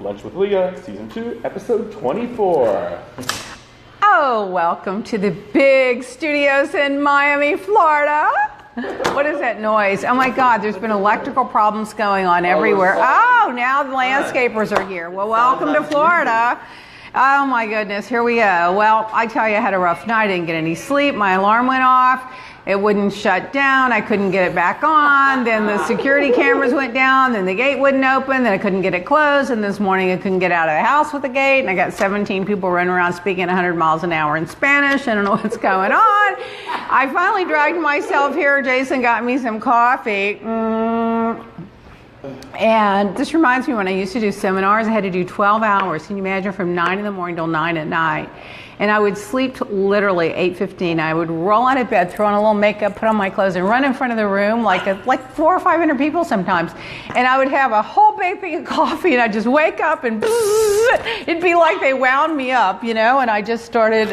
Lunch with Leah, Season 2, Episode 24. Oh, welcome to the big studios in Miami, Florida. What is that noise? Oh my God, there's been electrical problems going on everywhere. Oh, now the landscapers are here. Well, welcome to Florida. Oh my goodness, here we go. Well, I tell you, I had a rough night. I didn't get any sleep. My alarm went off. It wouldn't shut down. I couldn't get it back on. Then the security cameras went down. Then the gate wouldn't open. Then I couldn't get it closed. And this morning I couldn't get out of the house with the gate. And I got 17 people running around speaking 100 miles an hour in Spanish. I don't know what's going on. I finally dragged myself here. Jason got me some coffee. And this reminds me when I used to do seminars, I had to do 12 hours. Can you imagine, from 9 in the morning till 9 at night? And I would sleep literally 8:15. I would roll out of bed, throw on a little makeup, put on my clothes, and run in front of the room like 400 or 500 people sometimes. And I would have a whole big thing of coffee, and I'd just wake up and it'd be like they wound me up, you know. And I just started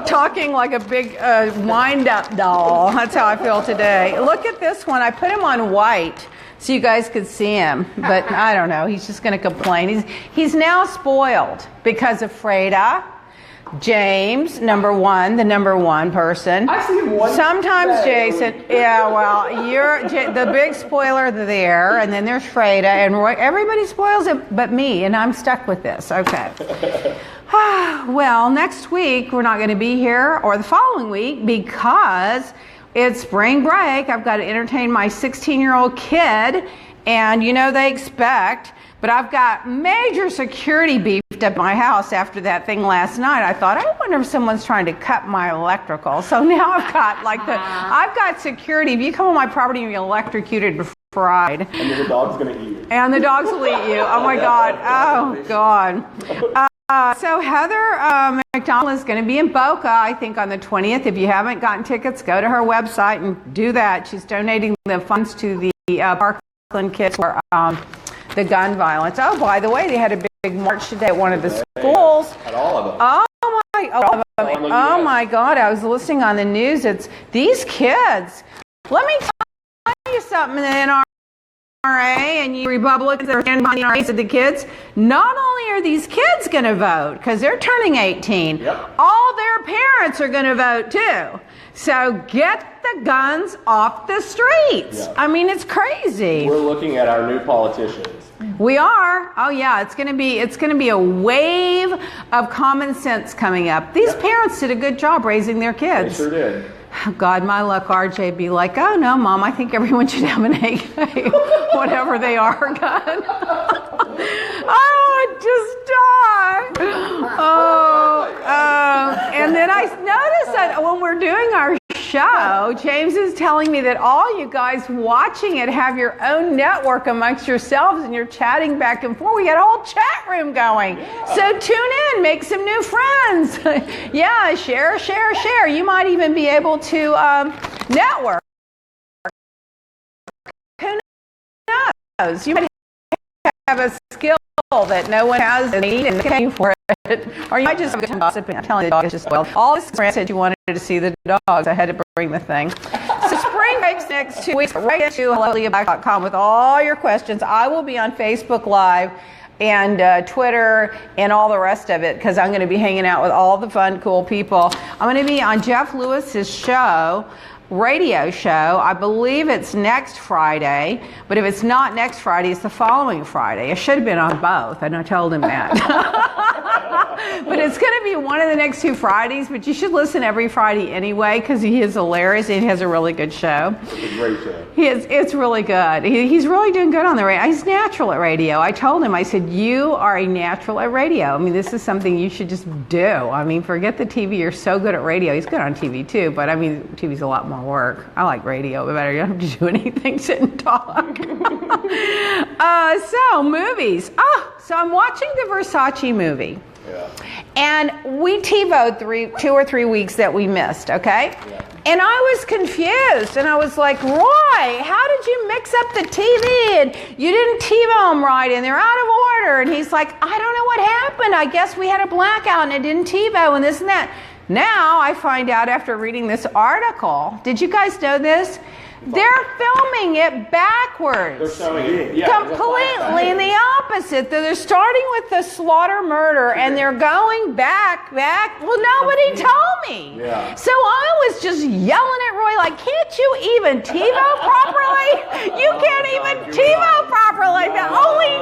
talking like a big wind-up doll. That's how I feel today. Look at this one. I put him on white so you guys could see him, but I don't know. He's just going to complain. He's now spoiled because of Freda. James, the number one person. I see him one. Sometimes Jason. Yeah, well, you're the big spoiler there, and then there's Freda, and Roy. Everybody spoils it, but me, and I'm stuck with this. Okay. Well, next week we're not going to be here, or the following week, because it's spring break. I've got to entertain my 16-year-old kid, and you know they expect. But I've got major security beefed up my house after that thing last night. I thought, I wonder if someone's trying to cut my electrical. So now I've got security. If you come on my property, you're electrocuted and fried. And then the dog's going to eat you. And the dogs will eat you. Oh my God. Oh God. So Heather McDonald is going to be in Boca, I think, on the 20th. If you haven't gotten tickets, go to her website and do that. She's donating the funds to the Parkland kids for the gun violence. Oh, by the way, they had a big march today at one of the schools. At all of them. Oh my God! I was listening on the news. It's these kids. Let me tell you something. The NRA and you Republicans that are standing behind the NRA said the kids. Not only are these kids going to vote because they're turning 18, all their parents are going to vote too. So get the guns off the streets. Yeah. I mean, it's crazy. We're looking at our new politicians. We are. Oh yeah, it's going to be a wave of common sense coming up. These parents did a good job raising their kids. They sure did. God, my luck, RJ be like, oh no, Mom, I think everyone should have an AK, whatever they are, gun. Oh, I just die. And then I noticed that when we're doing our show, James is telling me that all you guys watching it have your own network amongst yourselves and you're chatting back and forth. We got a whole chat room going. Yeah. So tune in, make some new friends. Yeah, share. You might even be able to network. Who knows? You might have a skill that no one has and paying for it. Or you might just have a gossip and telling the dog is just spoiled. All this friend said you wanted to see the dogs. I had to bring the thing. So spring breaks next 2 weeks. Right to helloleahback.com with all your questions. I will be on Facebook Live and Twitter and all the rest of it because I'm going to be hanging out with all the fun, cool people. I'm going to be on Jeff Lewis's show, radio show. I believe it's next Friday, but if it's not next Friday, it's the following Friday. It should have been on both, and I told him that. But it's going to be one of the next 2 Fridays, but you should listen every Friday anyway because he is hilarious and he has a really good show. It's a great show. It's really good. He's really doing good on the radio. He's natural at radio. I told him, I said, you are a natural at radio. I mean, this is something you should just do. I mean, forget the TV. You're so good at radio. He's good on TV too, but I mean, TV's a lot more work. I like radio, but better you don't have to do anything, sit and talk. So movies. So I'm watching the Versace movie. Yeah. And we TiVo'd 2 or 3 weeks that we missed, okay? Yeah. And I was confused, and I was like, Roy, how did you mix up the TV? And you didn't TiVo them right, and they're out of order. And he's like, I don't know what happened. I guess we had a blackout, and it didn't TiVo, and this and that. Now I find out after reading this article, did you guys know this? They're filming it backwards. They're showing it. Yeah, Completely in the opposite. They're starting with the slaughter murder and they're going back. Well, nobody told me. Yeah. So I was just yelling at Roy like, can't you even TiVo properly? You can't even TiVo properly. The only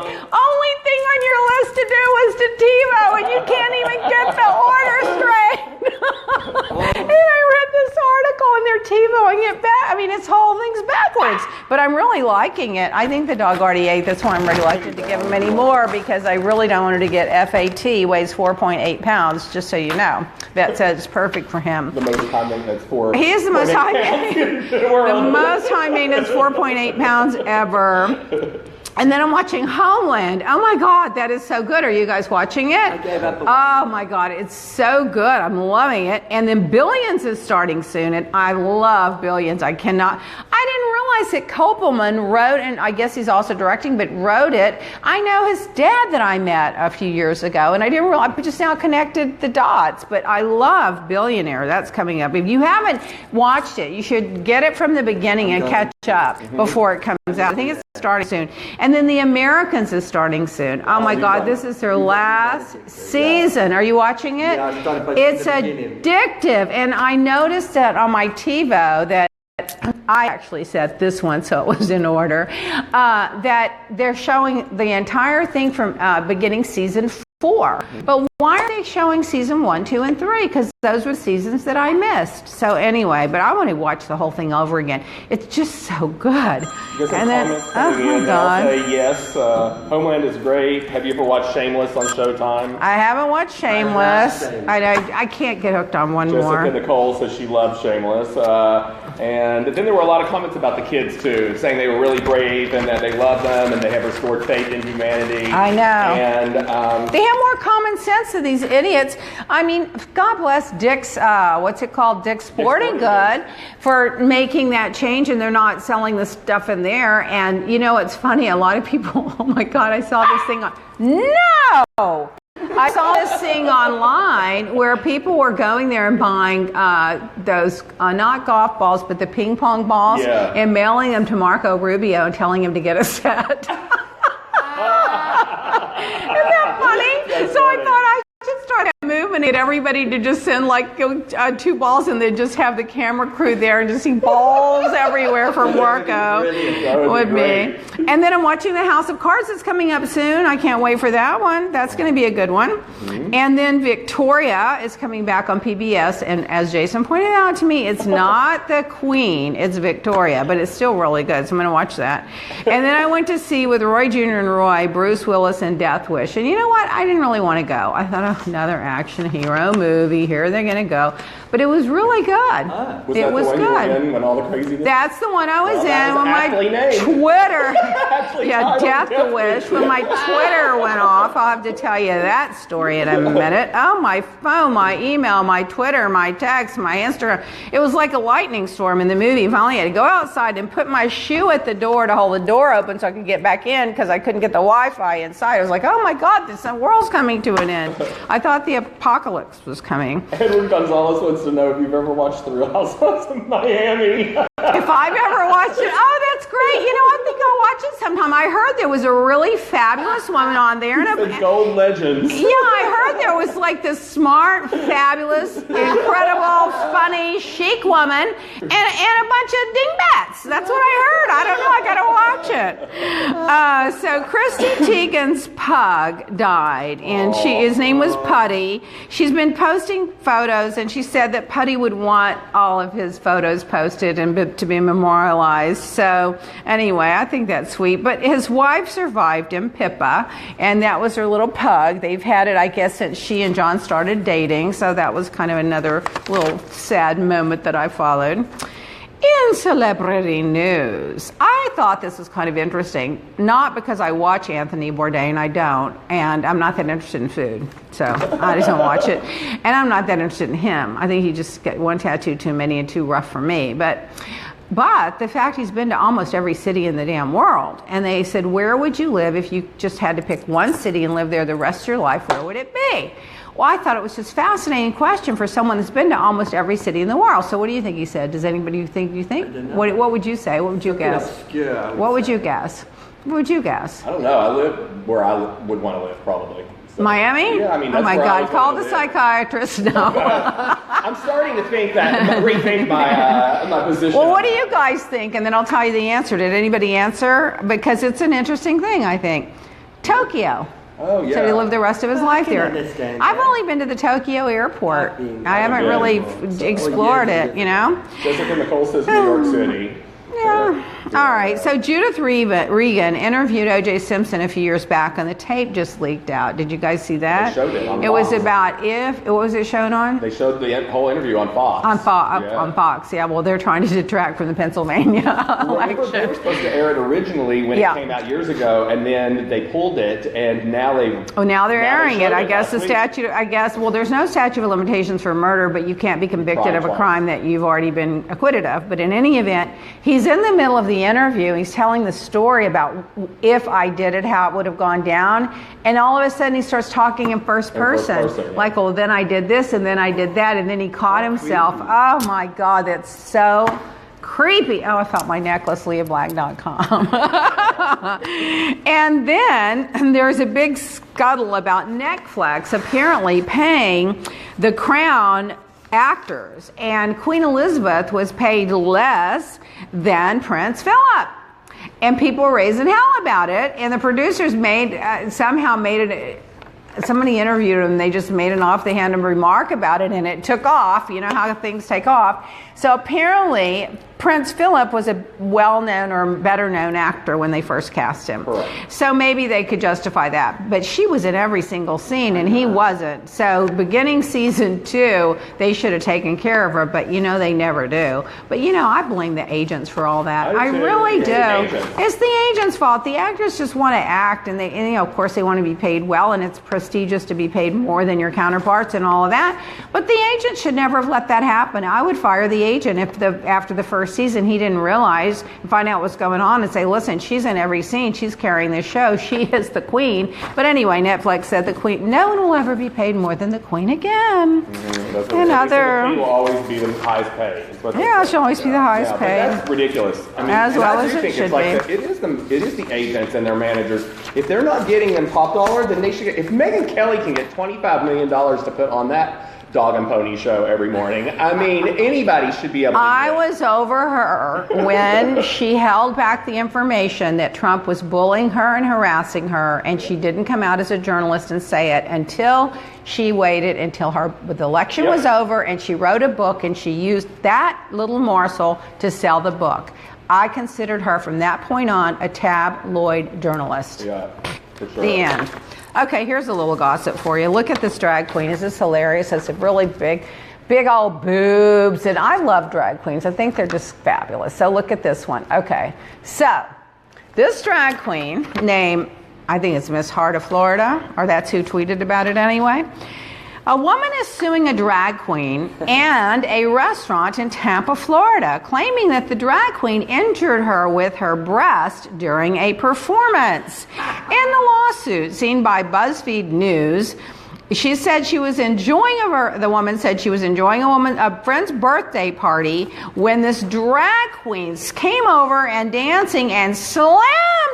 thing on your list to do is to TiVo and you can't even get the order straight. And I read this article and they're TiVoing it back. I mean, this whole thing's backwards, but I'm really liking it. I think the dog already ate this one. I'm reluctant to give him any more because I really don't want him to get FAT, weighs 4.8 pounds, just so you know. Vet said it's perfect for him. The most high maintenance for. He is the most high maintenance. The most high maintenance 4.8 pounds ever. And then I'm watching Homeland. Oh my God, that is so good. Are you guys watching it? I gave up. Oh my God, it's so good. I'm loving it. And then Billions is starting soon, and I love Billions. I didn't realize that Kopelman wrote, and I guess he's also directing, but wrote it. I know his dad that I met a few years ago, and I didn't realize, I just now connected the dots. But I love Billionaire. That's coming up. If you haven't watched it, you should get it from the beginning and catch up before it comes out. I think it's starting soon. And then The Americans is starting soon. Oh my God, this is their last season. Are you watching it? Yeah, I started, but it's at the beginning. addictive. And I noticed that on my TiVo that I actually set this one so it was in order, that they're showing the entire thing from beginning season 4. But why are they showing season 1, 2, and 3? Because those were seasons that I missed. So anyway, but I want to watch the whole thing over again. It's just so good. And then, oh my God. I'll say yes, Homeland is great. Have you ever watched Shameless on Showtime? I haven't watched Shameless. I can't get hooked on one more. Jessica Nicole says she loves Shameless. And then there were a lot of comments about the kids too, saying they were really brave and that they love them and they have restored faith in humanity. I know. And they have more common sense than these idiots. I mean, God bless Dick's, Dick's Sporting Good for making that change, and they're not selling the stuff in there. And you know, it's funny, a lot of people, oh my God, I saw this thing on, no! I saw this thing online where people were going there and buying those, not golf balls, but the ping pong balls, and mailing them to Marco Rubio and telling him to get a set. Isn't that funny? So I thought I should start a movement and get everybody to just send like 2 balls and then just have the camera crew there and just see balls everywhere from Marco with me. And then I'm watching The House of Cards that's coming up soon. I can't wait for that one. That's going to be a good one. Mm-hmm. And then Victoria is coming back on PBS. And as Jason pointed out to me, it's not the Queen, it's Victoria, but it's still really good. So I'm going to watch that. And then I went to see with Roy Jr. and Roy, Bruce Willis and Death Wish. And you know what? I didn't really want to go. I thought, oh, another action hero movie. Here they're going to go. But it was really good. It was good. You were in when all the craziness? That's the one I was in when my named. Twitter, Death Wish, when my Twitter went off. I'll have to tell you that story in a minute. Oh, my phone, my email, my Twitter, my text, my Instagram. It was like a lightning storm in the movie. Finally, I had to go outside and put my shoe at the door to hold the door open so I could get back in because I couldn't get the Wi-Fi inside. I was like, oh my God, this world's coming to an end. I thought the apocalypse was coming. Edward Gonzalez wants to know if you've ever watched The Real Housewives of Miami. If I've ever watched it, oh, that's great. You know, I think I'll watch it sometime. I heard there was a really fabulous woman on there. The Gold Legends. Yeah, I heard there was like this smart, fabulous, incredible, funny, chic woman and a bunch of dingbats. That's what I heard. I don't know. I got to watch it. So Christy Teigen's pug died, and his name was Putty. She's been posting photos, and she said that Putty would want all of his photos posted and to be memorialized. So anyway, I think that's sweet. But his wife survived him, Pippa, and that was her little pug. They've had it, I guess, since she and John started dating. So that was kind of another little sad moment that I followed. In celebrity news, I thought this was kind of interesting, not because I watch Anthony Bourdain, I don't, and I'm not that interested in food, so I just don't watch it, and I'm not that interested in him. I think he just got one tattoo too many and too rough for me, but the fact he's been to almost every city in the damn world, and they said, where would you live if you just had to pick one city and live there the rest of your life, where would it be? Well, I thought it was just a fascinating question for someone that's been to almost every city in the world. So what do you think he said? Does anybody think you think? What would you say? What would you guess? What would you guess? What would you guess? I don't know. I live where I would want to live, probably. So, Miami? Yeah, I mean, oh that's my where I God! Call the psychiatrist. No. I'm starting to think that, rethink my position. Well, what do you guys think? And then I'll tell you the answer. Did anybody answer? Because it's an interesting thing, I think. Tokyo. Oh, yeah. So he lived the rest of his life there. I've only been to the Tokyo airport. I haven't really explored it, you know? Jessica Nicole says New York City. Yeah. All right. So Judith Regan interviewed O.J. Simpson a few years back, and the tape just leaked out. Did you guys see that? They showed it on Fox. It was about what was it shown on? They showed the whole interview on Fox. On Fox. Yeah. Well, they're trying to detract from the Pennsylvania election. They were supposed to air it originally when it came out years ago, and then they pulled it, and now they're airing it. I guess well, there's no statute of limitations for murder, but you can't be convicted of a crime that you've already been acquitted of. But in any event, he's in the middle of the interview. He's telling the story about if I did it, how it would have gone down. And all of a sudden he starts talking in first person. Like, well, then I did this and then I did that. And then he caught himself. Creepy. Oh my God, that's so creepy. Oh, I felt my necklace, LeahBlack.com. And then there's a big scuttle about Netflix apparently paying the Crown actors, and Queen Elizabeth was paid less than Prince Philip, and people were raising hell about it. And the producers somehow made it. Somebody interviewed him. They just made an off-the-hand remark about it, and it took off. You know how things take off. So apparently, Prince Philip was a well-known or better-known actor when they first cast him. Correct. So maybe they could justify that. But she was in every single scene, and he wasn't. So beginning season 2, they should have taken care of her, but they never do. But I blame the agents for all that. I really do. It's the agents' fault. The actors just want to act, and of course they want to be paid well, and it's prestigious to be paid more than your counterparts and all of that. But the agent should never have let that happen. I would fire the agent if after the first season he didn't realize and find out what's going on and say, listen, she's in every scene, she's carrying this show, she is the queen. But anyway, Netflix said the queen, no one will ever be paid more than the queen again. The queen will always be the highest paid. Yeah, she'll always be the highest paid. That's ridiculous. I mean, as well as it should be. It is the agents and their managers. If they're not getting them top dollar, then they should get. If Megyn Kelly can get $25 million to put on that dog and pony show every morning, I mean, anybody should be able to. I was over her when she held back the information that Trump was bullying her and harassing her, and she didn't come out as a journalist and say it until she waited until the election was over, and she wrote a book, and she used that little morsel to sell the book. I considered her from that point on a tabloid journalist. Yeah, for sure. The end. Okay, here's a little gossip for you. Look at this drag queen. Is this hilarious? It's a really big old boobs. And I love drag queens. I think they're just fabulous. So look at this one. Okay, so this drag queen named, I think it's Miss Heart of Florida, or that's who tweeted about it anyway. A woman is suing a drag queen and a restaurant in Tampa, Florida, claiming that the drag queen injured her with her breast during a performance. In the lawsuit seen by BuzzFeed News, she said she was enjoying the woman said she was enjoying a friend's birthday party when this drag queen came over and dancing and slammed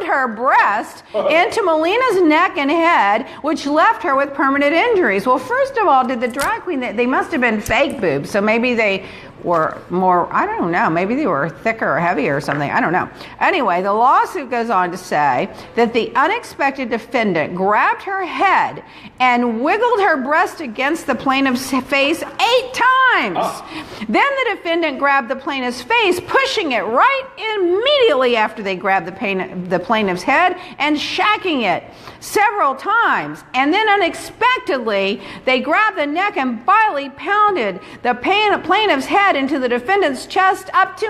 her breast into Melina's neck and head, which left her with permanent injuries. Well, first of all, did the drag queen, they must have been fake boobs, so maybe they were more, I don't know, maybe they were thicker or heavier or something, I don't know. Anyway, the lawsuit goes on to say that the unexpected defendant grabbed her head and wiggled her breast against the plaintiff's face 8 times. Then the defendant grabbed the plaintiff's face, pushing it right immediately after they grabbed the plaintiff's head and shacking it several times. And then unexpectedly, they grabbed the neck and violently pounded the plaintiff's head into the defendant's chest up to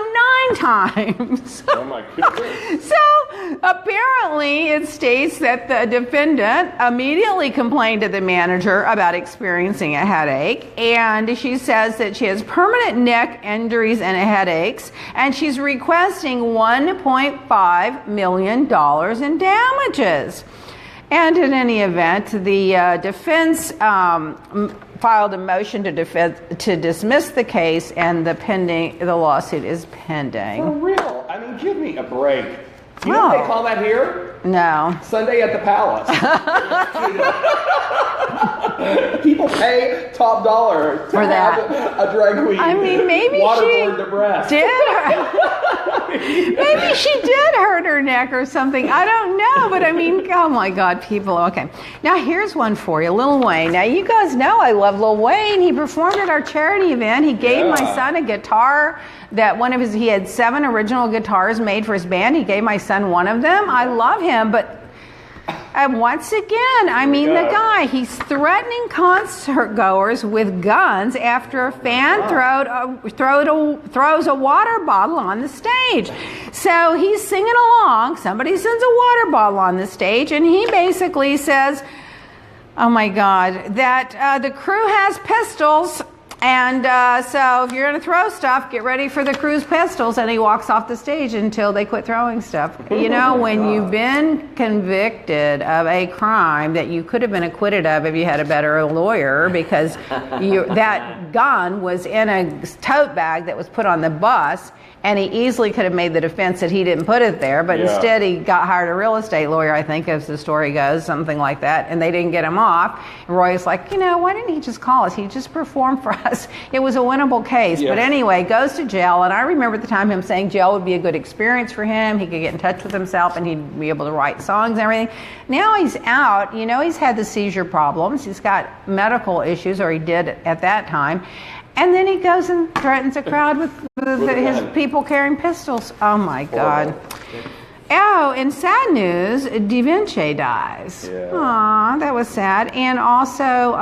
9 times. Oh my goodness. So apparently it states that the defendant immediately complained to the manager about experiencing a headache, and she says that she has permanent neck injuries and headaches, and she's requesting $1.5 million in damages. And in any event, the defense filed a motion to dismiss the case, and the lawsuit is pending. For real? I mean, give me a break. You know what they call that here? No. Sunday at the Palace. People pay top dollar to For that. have a drag queen. I mean, maybe waterboard the breast. Maybe she did hurt her neck or something. I don't know, but I mean, oh my God, people. Okay. Now here's one for you, Lil Wayne. Now you guys know I love Lil Wayne. He performed at our charity event. He gave my son a guitar that he had 7 original guitars made for his band. He gave my son one of them. I love him, but once again, I mean, the guy, he's threatening concert goers with guns after a fan throws a water bottle on the stage. So he's singing along. Somebody sends a water bottle on the stage, and he basically says, oh my God, that the crew has pistols. And so if you're going to throw stuff, get ready for the crew's pistols. And he walks off the stage until they quit throwing stuff. You know, when you've been convicted of a crime that you could have been acquitted of if you had a better lawyer, because that gun was in a tote bag that was put on the bus, and he easily could have made the defense that he didn't put it there, but instead he hired a real estate lawyer, I think, as the story goes, something like that, and they didn't get him off. And Roy's like, why didn't he just call us? He just performed for us. It was a winnable case. But anyway, goes to jail, and I remember at the time him saying jail would be a good experience for him. He could get in touch with himself, and he'd be able to write songs and everything. Now he's out. He's had the seizure problems. He's got medical issues, or he did at that time. And then he goes and threatens a crowd with his people carrying pistols. Oh, my God. Oh, in sad news, Givenchy dies. Aw, that was sad. And also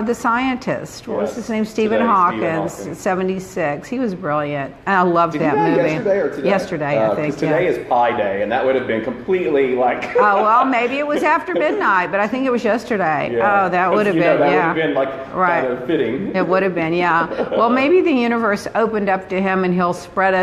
the scientist, what was his name? Stephen Hawking, 76. He was brilliant. I loved that movie. Yesterday or today? Yesterday, I think. Today is Pi Day, and that would have been completely like... Oh, well, maybe it was after midnight, but I think it was yesterday. Oh, that would have been, that would have been like kind of fitting. It would have been, Well, maybe the universe opened up to him, and he'll spread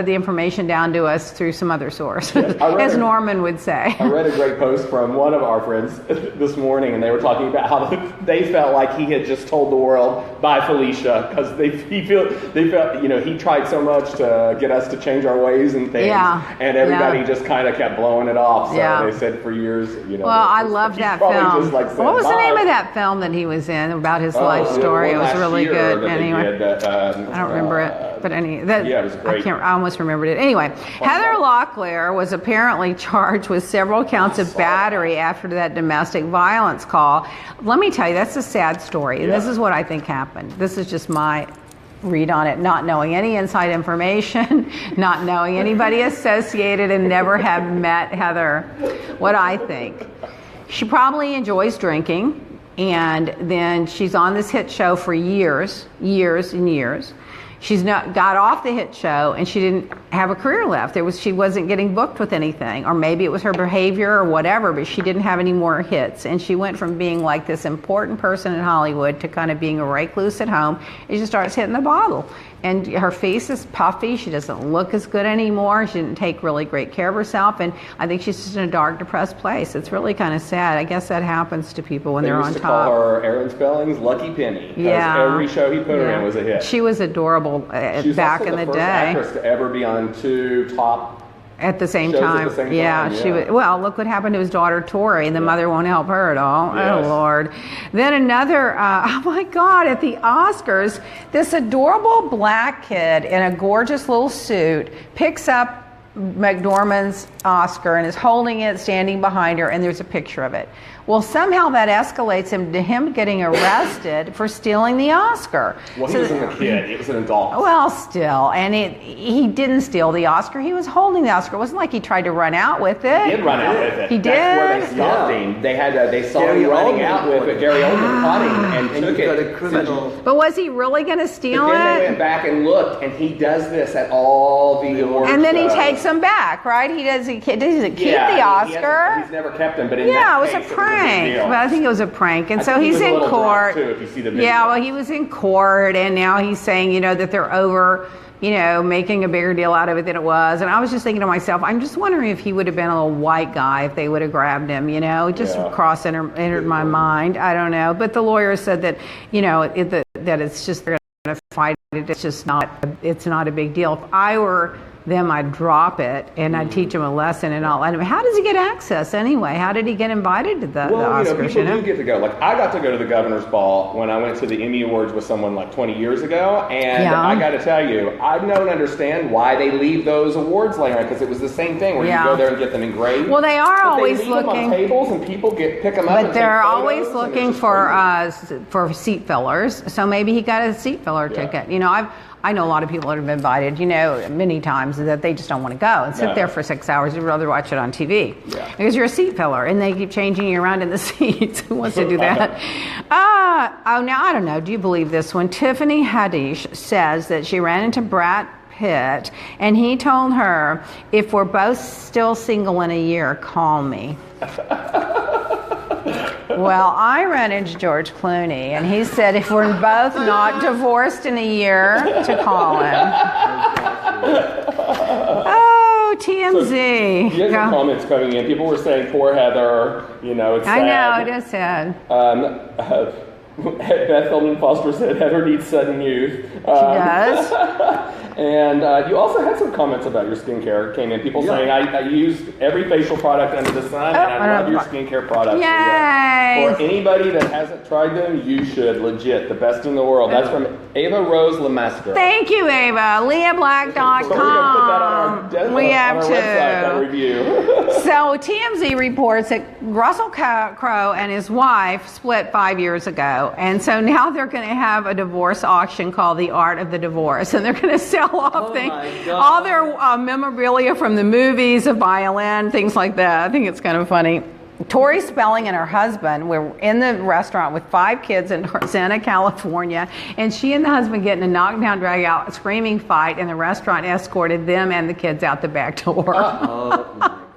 the information down to us through some other source, as Norman would say. I read a great post from one of our friends this morning, and they were talking about how they felt like he had just told the world, bye Felicia, because they felt, he tried so much to get us to change our ways and things, and everybody just kind of kept blowing it off. So they said for years, Well, I loved that film. Just like what was the name of that film that he was in about his life story? It was really good. Anyway, I don't remember it, but it was great. I almost remembered it. Anyway, Heather Locklear was apparently charged with several counts of battery after that domestic violence call. Let me tell you, that's a sad story. And this is what I think happened. This is just my read on it, not knowing any inside information, not knowing anybody associated, and never have met Heather. What I think. She probably enjoys drinking, and then she's on this hit show for years and years. She's got off the hit show, and she didn't have a career left. She wasn't getting booked with anything, or maybe it was her behavior or whatever, but she didn't have any more hits. And she went from being like this important person in Hollywood to kind of being a recluse at home, and she starts hitting the bottle. And her face is puffy. She doesn't look as good anymore. She didn't take really great care of herself. And I think she's just in a dark, depressed place. It's really kind of sad. I guess that happens to people when they're on top. They used to call her Aaron Spelling's Lucky Penny. Every show he put her in was a hit. She was adorable back in the day. She was also the first actress to ever be on 2 top at the same time. She was. Well, look what happened to his daughter Tori. The mother won't help her at all. Oh Lord. Then another. Oh my God! At the Oscars, this adorable black kid in a gorgeous little suit picks up McDormand's Oscar and is holding it, standing behind her, and there's a picture of it. Well, somehow that escalates him to him getting arrested for stealing the Oscar. Well, he wasn't a kid. He was an adult. Well, still. And he didn't steal the Oscar. He was holding the Oscar. It wasn't like he tried to run out with it. He did run out with it. He did? That's where they stopped him. They saw him running out with it. Gary Oldman caught him and took it. A criminal. But was he really going to steal it? Then they went back and looked, and he does this at all the awards. And then he takes them back, right? He doesn't keep the Oscar. He's never kept them. But in it was a prank. But I think it was a prank, and so he's in court. Too, if you see the video. Yeah, well, he was in court, and now he's saying, that they're over making a bigger deal out of it than it was. And I was just thinking to myself, I'm just wondering if he would have been a little white guy if they would have grabbed him, just entered my mind. I don't know. But the lawyer said that, that it's just, they're going to fight it. It's not a big deal. If I were them, I'd drop it and I'd teach him a lesson and all. How does he get access anyway? How did he get invited to the Oscars? People do get to go. Like, I got to go to the Governor's Ball when I went to the Emmy Awards with someone like 20 years ago, and I got to tell you, I don't understand why they leave those awards later, because it was the same thing where you go there and get them engraved. Well, they are always they leave them on tables and people pick them up. But they're always looking for seat fillers. So maybe he got a seat filler ticket. I know a lot of people that have been invited, many times that they just don't want to go and sit there for 6 hours. They'd rather watch it on TV because you're a seat filler and they keep changing you around in the seats. Who wants to do that? Now I don't know. Do you believe this one? Tiffany Haddish says that she ran into Brad Pitt and he told her, if we're both still single in a year, call me. Well, I ran into George Clooney, and he said if we're both not divorced in a year, to call him. Oh, TMZ. You have comments coming in. People were saying, poor Heather, it's sad. I know, it is sad. Beth Feldman Foster said Heather needs sudden youth. She does. And you also had some comments about your skincare came in. People saying, I used every facial product under the sun, and I love your skincare products. Yay! For anybody that hasn't tried them, you should. Legit. The best in the world. That's from Ava Rose Lemester. Thank you, Ava. LeahBlack.com. So we're going to put that on our website, that review. So TMZ reports that Russell Crowe and his wife split 5 years ago. And so now they're going to have a divorce auction called The Art of the Divorce. And they're going to sell off all their memorabilia from the movies, a violin, things like that. I think it's kind of funny. Tori Spelling and her husband were in the restaurant with 5 kids in Santa, California, and she and the husband get in a knockdown, drag-out, screaming fight, and the restaurant escorted them and the kids out the back door.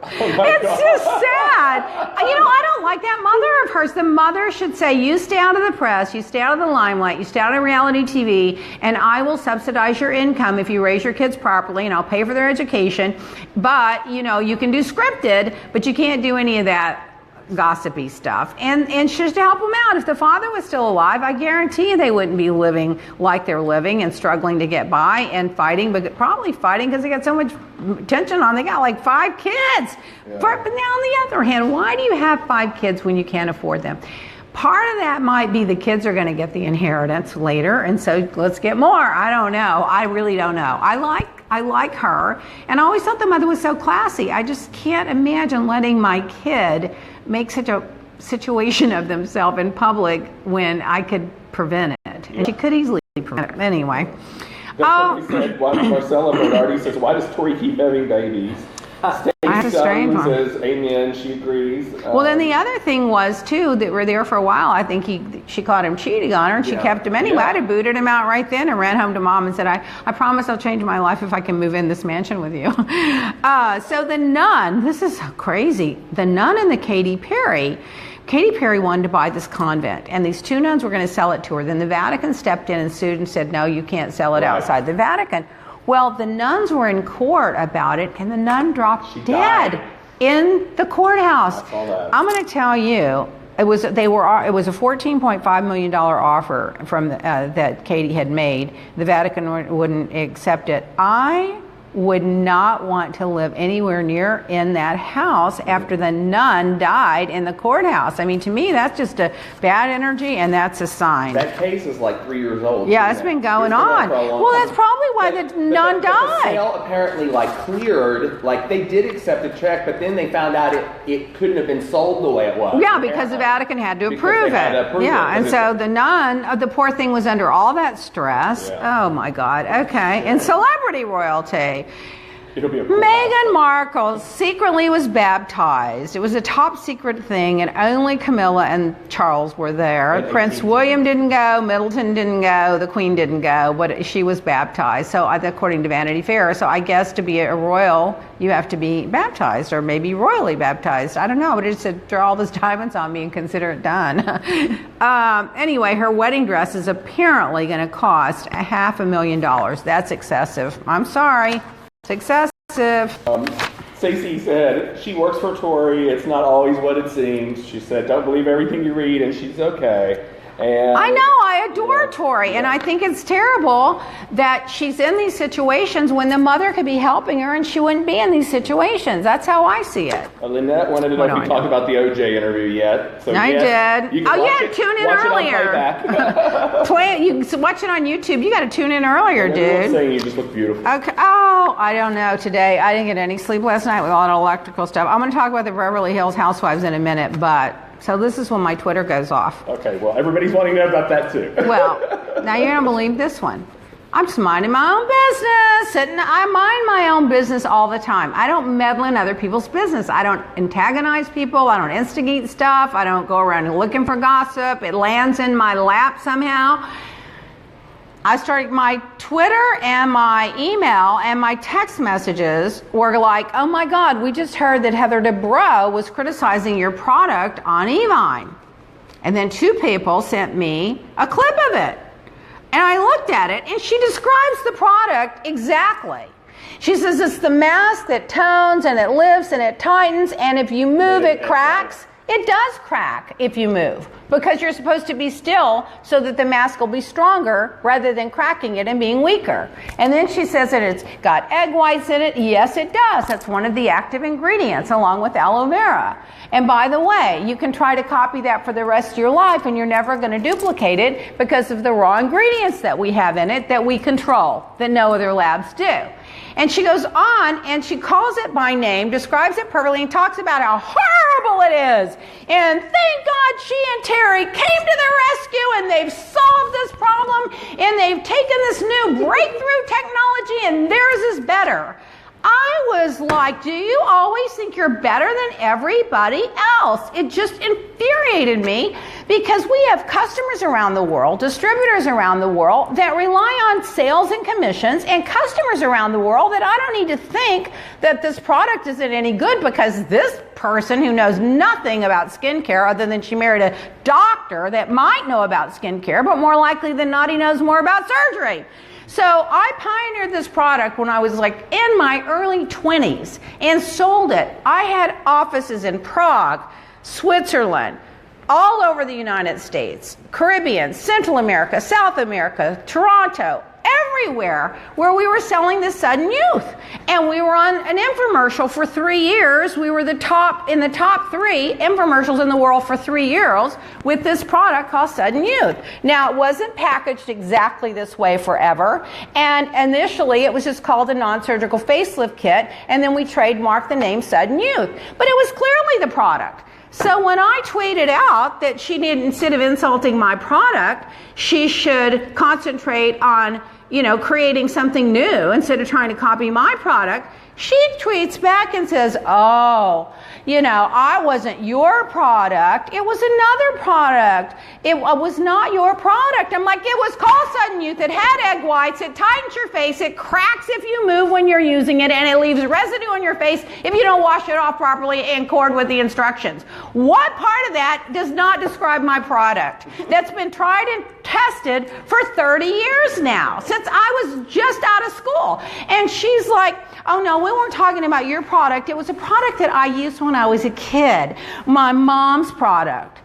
It's just sad. I don't like that mother of hers. The mother should say, you stay out of the press, you stay out of the limelight, you stay out of reality TV, and I will subsidize your income if you raise your kids properly, and I'll pay for their education. But, you can do scripted, but you can't do any of that gossipy stuff. And just to help them out. If the father was still alive, I guarantee you they wouldn't be living like they're living and struggling to get by and fighting, but probably fighting because they got so much attention on. They got like 5 kids. Yeah. But now on the other hand, why do you have 5 kids when you can't afford them? Part of that might be the kids are going to get the inheritance later, and so let's get more. I don't know. I really don't know. I like her, and I always thought the mother was so classy. I just can't imagine letting my kid make such a situation of themselves in public when I could prevent it. And she could easily prevent it. Anyway. Marcella Bernardi says, why does Tori keep having babies? Stone says, amen, she agrees. Well, then the other thing was, too, that we're there for a while. I think she caught him cheating on her, and she kept him anyway. I'd have booted him out right then and ran home to mom and said, I promise I'll change my life if I can move in this mansion with you. So the nun, this is crazy. The nun and the Katy Perry wanted to buy this convent, and these 2 nuns were going to sell it to her. Then the Vatican stepped in and sued and said, no, you can't sell it outside the Vatican. Well, the nuns were in court about it, and the nun dropped dead in the courthouse. I'm going to tell you, it was a $14.5 million offer from that Katie had made. The Vatican wouldn't accept it. I would not want to live anywhere near in that house after the nun died in the courthouse. I mean, to me, that's just a bad energy, and that's a sign. That case is like 3 years old. Yeah, it's been going on. Well, that's probably why the nun died. The sale apparently cleared, they did accept a check, but then they found out it couldn't have been sold the way it was. Yeah, because the Vatican had to approve it. And so the nun, the poor thing was under all that stress. Yeah. Oh my God. Okay. And celebrity royalty. It'll be a cool Meghan Markle secretly was baptized. It was a top secret thing, and only Camilla and Charles were there. And Prince William didn't go, Middleton didn't go, the Queen didn't go, but she was baptized. So according to Vanity Fair, so I guess to be a royal, you have to be baptized, or maybe royally baptized. I don't know, but it said throw all those diamonds on me and consider it done. Anyway, her wedding dress is apparently going to cost $500,000. That's excessive. I'm sorry. It's excessive. Stacey said she works for Tori. It's not always what it seems. She said, don't believe everything you read, and she's okay. And I know, I adore Tori, and I think it's terrible that she's in these situations when the mother could be helping her and she wouldn't be in these situations. That's how I see it. Lynette wanted to know if we talked about the OJ interview yet. So I did. You can tune in watch earlier. You can watch it on YouTube. You got to tune in earlier, dude. Everyone's saying you just look beautiful. Okay. Oh, I don't know. Today, I didn't get any sleep last night with all that electrical stuff. I'm going to talk about the Beverly Hills Housewives in a minute, but... So this is when my Twitter goes off. Okay, well, everybody's wanting to know about that too. Well, now you're going to believe this one. I'm just minding my own business. I mind my own business all the time. I don't meddle in other people's business. I don't antagonize people. I don't instigate stuff. I don't go around looking for gossip. It lands in my lap somehow. I started my Twitter and my email and my text messages were like, oh my God, we just heard that Heather Dubrow was criticizing your product on Evine. And then 2 people sent me a clip of it. And I looked at it and she describes the product exactly. She says it's the mask that tones and it lifts and it tightens, and if you move it cracks. It does crack if you move, because you're supposed to be still so that the mask will be stronger rather than cracking it and being weaker. And then she says that it's got egg whites in it. Yes, it does. That's one of the active ingredients along with aloe vera. And by the way, you can try to copy that for the rest of your life and you're never going to duplicate it because of the raw ingredients that we have in it that we control, that no other labs do. And she goes on and she calls it by name, describes it perfectly, and talks about how horrible it is. And thank God she and Terry came to the rescue and they've solved this problem and they've taken this new breakthrough technology and theirs is better. I was like, do you always think you're better than everybody else? It just infuriated me because we have customers around the world, distributors around the world that rely on sales and commissions, and customers around the world that I don't need to think that this product isn't any good because this person who knows nothing about skincare other than she married a doctor that might know about skincare, but more likely than not he knows more about surgery. So I pioneered this product when I was like in my early 20s and sold it. I had offices in Prague, Switzerland, all over the United States, Caribbean, Central America, South America, Toronto, everywhere where we were selling this Sudden Youth. And we were on an infomercial for 3 years. We were in the top 3 infomercials in the world for 3 years with this product called Sudden Youth. Now, it wasn't packaged exactly this way forever. And initially, it was just called a non-surgical facelift kit. And then we trademarked the name Sudden Youth. But it was clearly the product. So when I tweeted out that she needed, instead of insulting my product, she should concentrate on, creating something new instead of trying to copy my product, she tweets back and says, I wasn't your product. It was another product. It was not your product. I'm like, it was called Sudden Youth. It had egg whites. It tightens your face. It cracks if you move when you're using it, and it leaves residue on your face if you don't wash it off properly in accord with the instructions. What part of that does not describe my product that's been tried and tested for 30 years now, since I was just out of school? And she's like, oh no, we weren't talking about your product. It was a product that I used when I was a kid. My mom's product.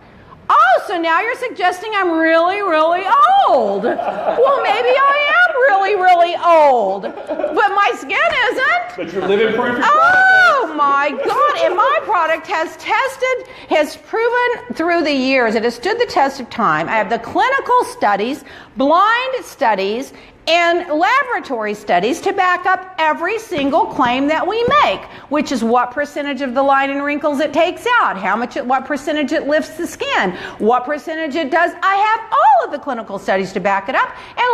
Oh, so now you're suggesting I'm really, really old. Well, maybe I am really, really old. But my skin isn't. But you're living proof. Oh my God. And my product has proven through the years, it has stood the test of time. I have the clinical studies, blind studies, and laboratory studies to back up every single claim that we make, which is what percentage of the line and wrinkles it takes out, what percentage it lifts the skin, what percentage it does. I have all of the clinical studies to back it up, and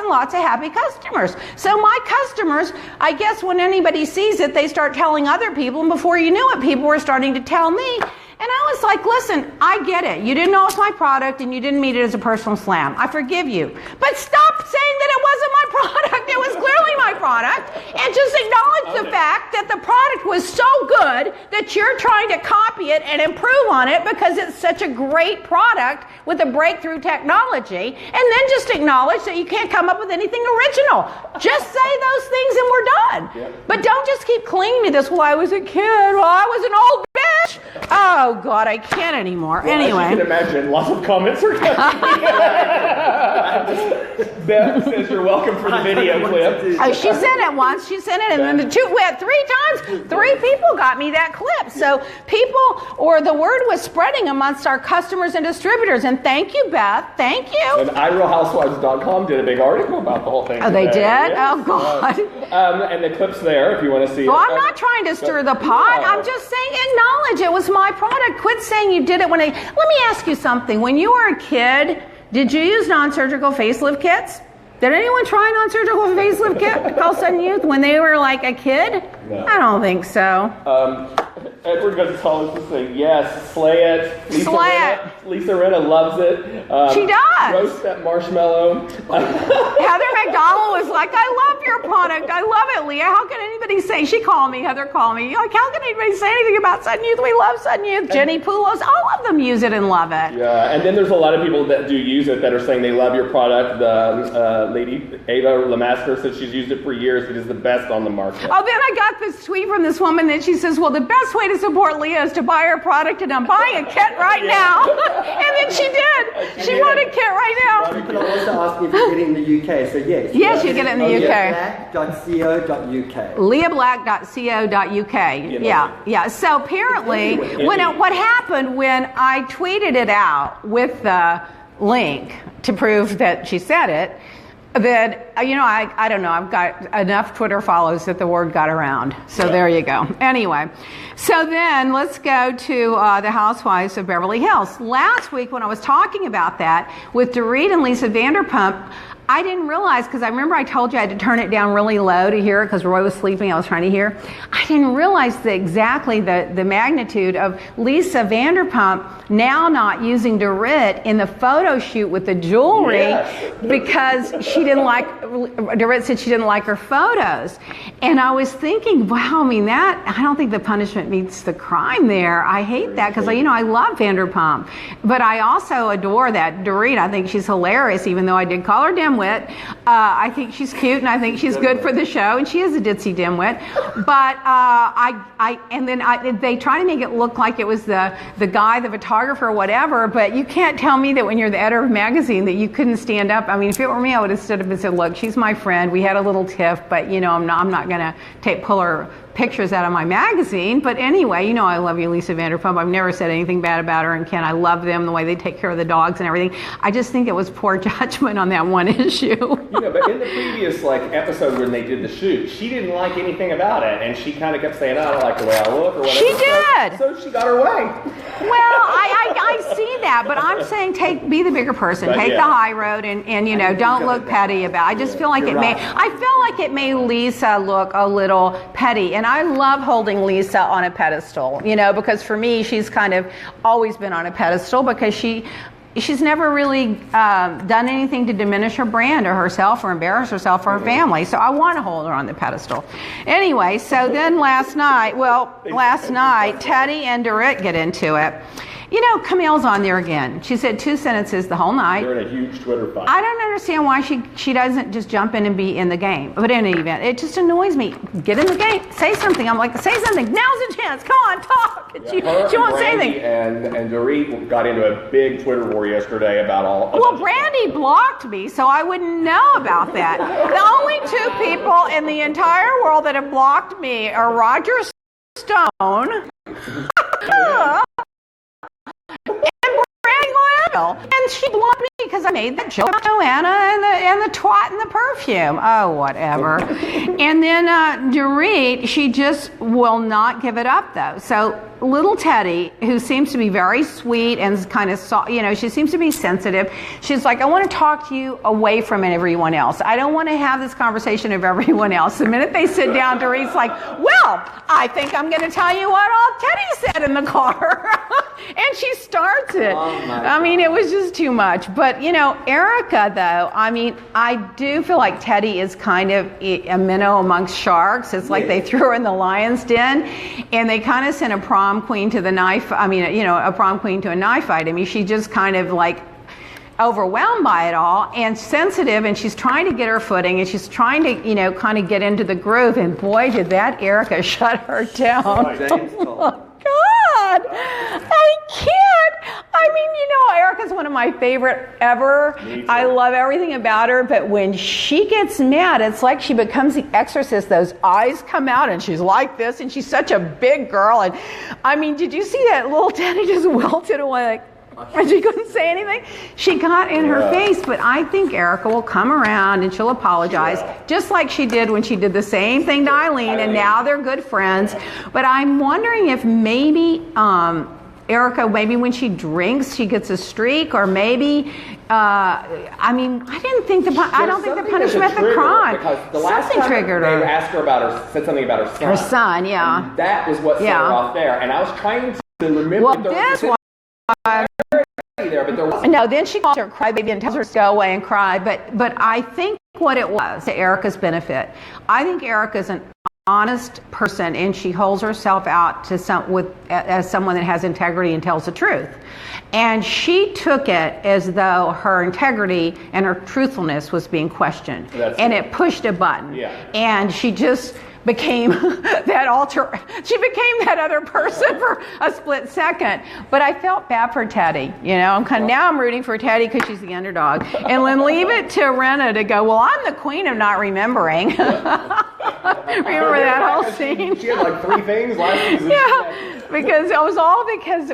lots of happy customers. So my customers, I guess when anybody sees it, they start telling other people, and before you knew it, people were starting to tell me. And I was like, listen, I get it. You didn't know it was my product and you didn't mean it as a personal slam. I forgive you. But stop saying that it wasn't my product. It was clearly my product. And just acknowledge the fact that the product was so good that you're trying to copy it and improve on it because it's such a great product with a breakthrough technology. And then just acknowledge that you can't come up with anything original. Just say those things and we're done. Yep. But don't just keep clinging to this, well, I was a kid, well, I was an old bitch. Oh, God, I can't anymore. Well, anyway. As you can imagine, lots of comments are coming. Beth says you're welcome for the video clip. Oh, she sent it once. She sent it, and then we had 3 times. 3 people got me that clip. So the word was spreading amongst our customers and distributors. And thank you, Beth. Thank you. And iRealHousewives.com did a big article about the whole thing. Oh, they did? Yeah. Oh, God. And the clip's there if you want to see well, it. I'm not trying to stir the pot. I'm just saying acknowledge it was my product. Quit saying you did it when Let me ask you something. When you were a kid, did you use non-surgical facelift kits? Did anyone try a non-surgical facelift kit called Sudden Youth when they were like a kid? No. I don't think so. Edward Gonzalez is saying, yes, slay it. Lisa Rinna loves it. She does. Roast that marshmallow. Heather McDonald was like, I love your product. I love it, Leah. How can anybody say? Heather called me. Like, how can anybody say anything about Sudden Youth? We love Sudden Youth. Jenny Poulos, all of them use it and love it. Yeah, and then there's a lot of people that do use it that are saying they love your product. The lady, Ava Lamaster, says she's used it for years. It is the best on the market. Oh, then I got this tweet from this woman that she says, well, the best way to support Leah is to buy her product, and I'm buying a kit right now. And then she did. She bought a kit right now. You can also ask me if you get it in the UK, so yes. Yes, you get it in the UK. leahblack.co.uk. leahblack.co.uk. Yeah. So apparently, what happened when I tweeted it out with the link to prove that she said it, that, I don't know, I've got enough Twitter follows that the word got around. So there you go. Anyway, so then let's go to the Housewives of Beverly Hills. Last week when I was talking about that with Dorit and Lisa Vanderpump, I didn't realize, because I remember I told you I had to turn it down really low to hear it because Roy was sleeping. I was trying to hear. I didn't realize exactly the magnitude of Lisa Vanderpump now not using Dorit in the photo shoot with the jewelry because she didn't like, Dorit said she didn't like her photos. And I was thinking, wow, I don't think the punishment meets the crime there. I hate that because, I love Vanderpump. But I also adore that Dorit. I think she's hilarious, even though I did call her dimwit. I think she's cute and I think she's good for the show, and she is a ditzy dimwit. But they try to make it look like it was the guy, the photographer, or whatever. But you can't tell me that when you're the editor of a magazine that you couldn't stand up. If it were me, I would have stood up and said, "Look, she's my friend. We had a little tiff, but I'm not going to pull her pictures out of my magazine." But anyway, I love you, Lisa Vanderpump. I've never said anything bad about her and Ken. I love them, the way they take care of the dogs and everything. I just think it was poor judgment on that one issue. But in the previous episode when they did the shoot, she didn't like anything about it, and she kind of kept saying, "I don't like the way I look," or whatever. She did. So she got her way. Well, I see that, but I'm saying be the bigger person, take the high road, and don't look petty about it. I just feel like it made Lisa look a little petty, and I love holding Lisa on a pedestal, because for me, she's kind of always been on a pedestal because she's never really done anything to diminish her brand or herself or embarrass herself or her family. So I want to hold her on the pedestal. Anyway, so then last night, Teddy and Dorit get into it. Camille's on there again. She said 2 sentences the whole night. They're in a huge Twitter fight. I don't understand why she doesn't just jump in and be in the game. But in any event, it just annoys me. Get in the game. Say something. I'm like, say something. Now's the chance. Come on, talk. She won't say anything. And Dorit got into a big Twitter war yesterday about all. Well, Brandy blocked me, so I wouldn't know about that. The only 2 people in the entire world that have blocked me are Roger Stone. And Brandy Glanville. And she blocked me because I made that joke about Joanna and the twat and the perfume. Oh, whatever. And then Dorit, she just will not give it up, though. So little Teddy, who seems to be very sweet and kind of soft, she seems to be sensitive. She's like, I want to talk to you away from everyone else. I don't want to have this conversation of everyone else. The minute they sit down, Dorit's like, well, I think I'm going to tell you what all Teddy said in the car. And she starts it. I mean, it was just too much. But, Erica, though, I do feel like Teddy is kind of a minnow amongst sharks. It's like they threw her in the lion's den, and they kind of sent a prom queen to the knife. A prom queen to a knife fight. She just kind of like overwhelmed by it all and sensitive, and she's trying to get her footing, and she's trying to, kind of get into the groove. And boy, did that Erica shut her down. Oh, God, I can't. Erica's one of my favorite ever. I love everything about her, but when she gets mad, it's like she becomes the Exorcist. Those eyes come out, and she's like this, and she's such a big girl. And did you see that little Teddy just wilted away? And she couldn't say anything. She got in her face, but I think Erica will come around and she'll apologize, just like she did when she did the same thing to Eileen, and now they're good friends. But I'm wondering if maybe Erica, maybe when she drinks, she gets a streak, or maybe, I don't think the punishment, the crime. Because the last time triggered they her. asked her said something about her son. Her son, yeah. And that was what set her off there. And I was trying to remember. Well, this one. There, but there was No, then she calls her crybaby and tells her to go away and cry. But I think what it was to Erica's benefit. I think Erica's an honest person, and she holds herself out to as someone that has integrity and tells the truth. And she took it as though her integrity and her truthfulness was being questioned, it pushed a button. Yeah. And she just became she became that other person for a split second. But I felt bad for Teddy. Now I'm rooting for Teddy because she's the underdog. And then leave it to Rena to go, well, I'm the queen of not remembering. Remember that whole scene? She had like 3 things last season. Yeah. Because it was all because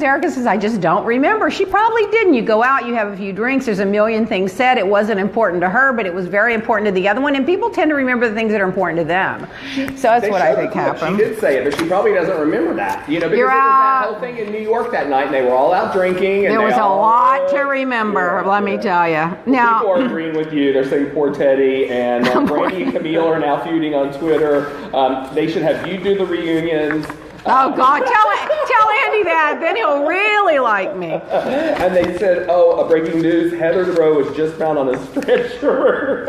Erica says, I just don't remember. She probably didn't. You go out, you have a few drinks, there's a million things said. It wasn't important to her, but it was very important to the other one. And people tend to remember the things that are important to them. So that's what I think happened. She did say it, but she probably doesn't remember that. Because it was that whole thing in New York that night, and they were all out drinking. And there was a lot to remember, let me tell you. Now, people are agreeing with you. They're saying poor Teddy, and Brandy and Camille are now feuding on Twitter. They should have you do the reunions. Oh, God, tell Andy that. Then he'll really like me. And they said, breaking news, Heather Dubrow was just found on a stretcher.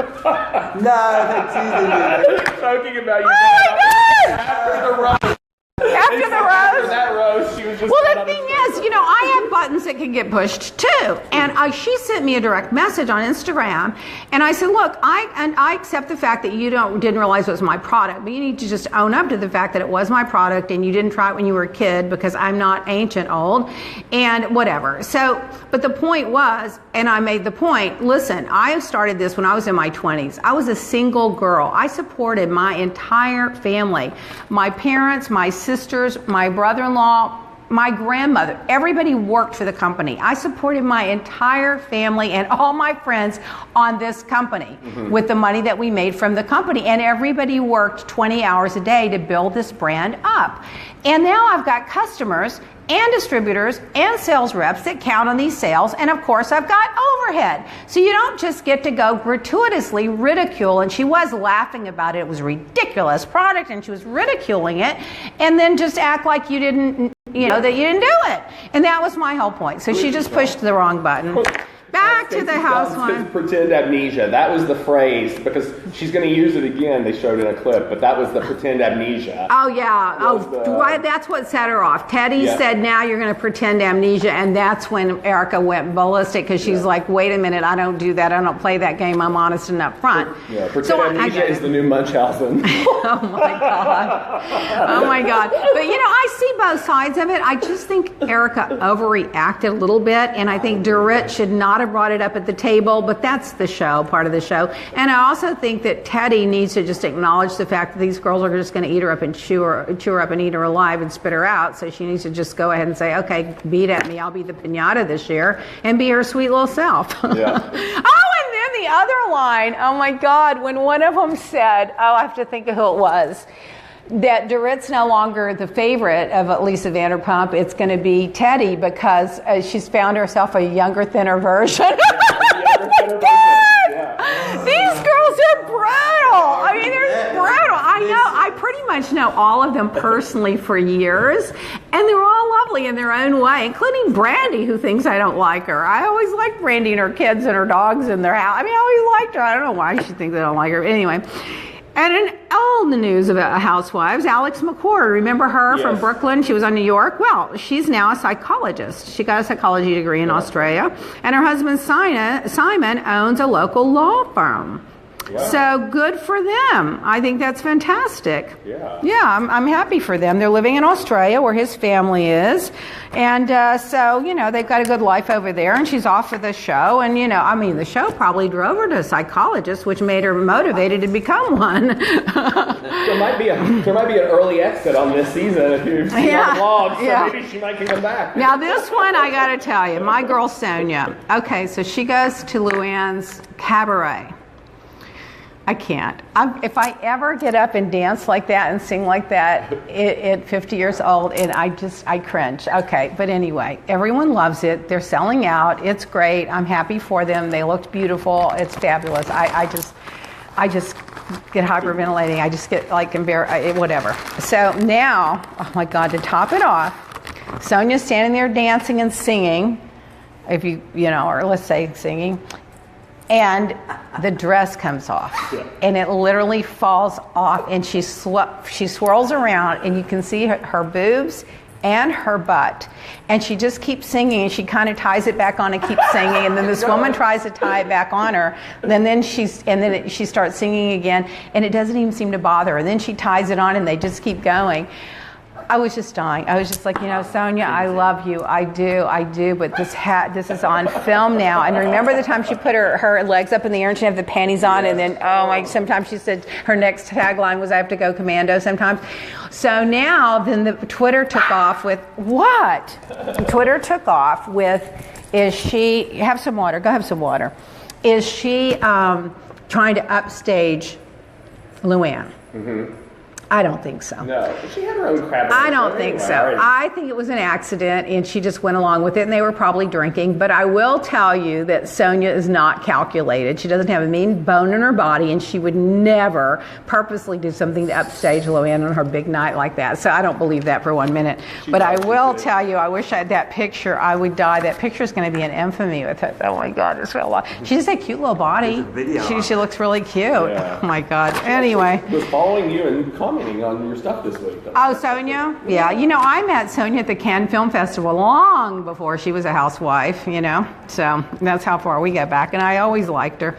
No, that's easy. Joking about you. Oh, my God! After the roast. After the roast? After that roast, she was just Well, the thing is, I have buttons that can get pushed, too. And she sent me a direct message on Instagram. And I said, look, I accept the fact that you didn't realize it was my product. But you need to just own up to the fact that it was my product, and you didn't try it when you were a kid, because I'm not ancient old. And whatever. So, but the point was, and I made the point, listen, I started this when I was in my 20s. I was a single girl. I supported my entire family. My parents, my sisters, my brother-in-law, my grandmother, everybody worked for the company. I supported my entire family and all my friends on this company with the money that we made from the company. And everybody worked 20 hours a day to build this brand up. And now I've got customers and distributors and sales reps that count on these sales. And of course, I've got overhead. So you don't just get to go gratuitously ridicule. And she was laughing about it. It was a ridiculous product, and she was ridiculing it. And then just act like you didn't, that you didn't do it. And that was my whole point. So she just pushed the wrong button. Back to the housewife. Pretend amnesia. That was the phrase, because she's going to use it again. They showed in a clip, but that was the pretend amnesia. Oh, yeah. That's what set her off. Teddy said, now you're going to pretend amnesia, and that's when Erica went ballistic, because she's like, wait a minute, I don't do that. I don't play that game. I'm honest and upfront. Yeah, pretend amnesia is the new Munchausen. Oh, my God. Oh, my God. But, I see both sides of it. I just think Erica overreacted a little bit, and I think Dorit should not have brought it up at the table, but that's the show, part of the show. And I also think that Teddy needs to just acknowledge the fact that these girls are just going to eat her up and chew her up and eat her alive and spit her out. So she needs to just go ahead and say, okay, beat at me. I'll be the piñata this year and be her sweet little self. Yeah. Oh, and then the other line, oh my God, when one of them said, oh, I have to think of who it was, that Dorit's no longer the favorite of Lisa Vanderpump. It's going to be Teddy because she's found herself a younger, thinner version. These girls are brutal. I mean, they're brutal. I know. I pretty much know all of them personally for years, and they're all lovely in their own way, including Brandy, who thinks I don't like her. I always liked Brandy and her kids and her dogs in their house. I mean, I always liked her. I don't know why she thinks I don't like her. But anyway. And in all the news about housewives, Alex McCord, remember her from Brooklyn? She was on New York. Well, she's now a psychologist. She got a psychology degree in Australia. And her husband, Simon, owns a local law firm. Wow. So good for them. I think that's fantastic. Yeah, I'm happy for them. They're living in Australia where his family is. And so, you know, they've got a good life over there. And she's off for the show. And, you know, I mean, the show probably drove her to a psychologist, which made her motivated to become one. There might be an early exit on this season if you see on vlogs, so maybe she might come back. Now, this one, I got to tell you, my girl Sonja. Okay, so she goes to Luann's cabaret. I can't. If I ever get up and dance like that and sing like that at 50 years old, and I cringe. Okay, but anyway, everyone loves it. They're selling out. It's great. I'm happy for them. They looked beautiful. It's fabulous. I just get hyperventilating. I just get like embarrassed, whatever. So now, oh my God, to top it off, Sonja's standing there dancing and singing, if you know, or let's say singing, and the dress comes off, and it literally falls off, and she swirls around, and you can see her boobs and her butt, and she just keeps singing, and she kind of ties it back on and keeps singing, and then this woman tries to tie it back on her, and then she starts singing again, and it doesn't even seem to bother her, and then she ties it on, and they just keep going. I was just dying. I was just like, you know, Sonja, I love you. I do. But this is on film now. And remember the time she put her legs up in the air and she had the panties on, and then sometimes she said her next tagline was, "I have to go commando." Sometimes. So now, then the Twitter took off with what? Twitter took off with, is she? Have some water. Go have some water. Is she trying to upstage Luann? Mm-hmm. I don't think so. No, she had her own crap. I don't think so. I think it was an accident, and she just went along with it, and they were probably drinking. But I will tell you that Sonja is not calculated. She doesn't have a mean bone in her body, and she would never purposely do something to upstage Luann on her big night like that. So I don't believe that for 1 minute. But I will tell you, I wish I had that picture. I would die. That picture is going to be an infamy with it. Oh my God, it's a lot. She has a cute little body. She looks really cute. Yeah. Oh my God. Anyway. Was following you and commenting on your stuff this week. Oh, Sonja? Yeah. You know, I met Sonja at the Cannes Film Festival long before she was a housewife, you know. So that's how far we get back, and I always liked her.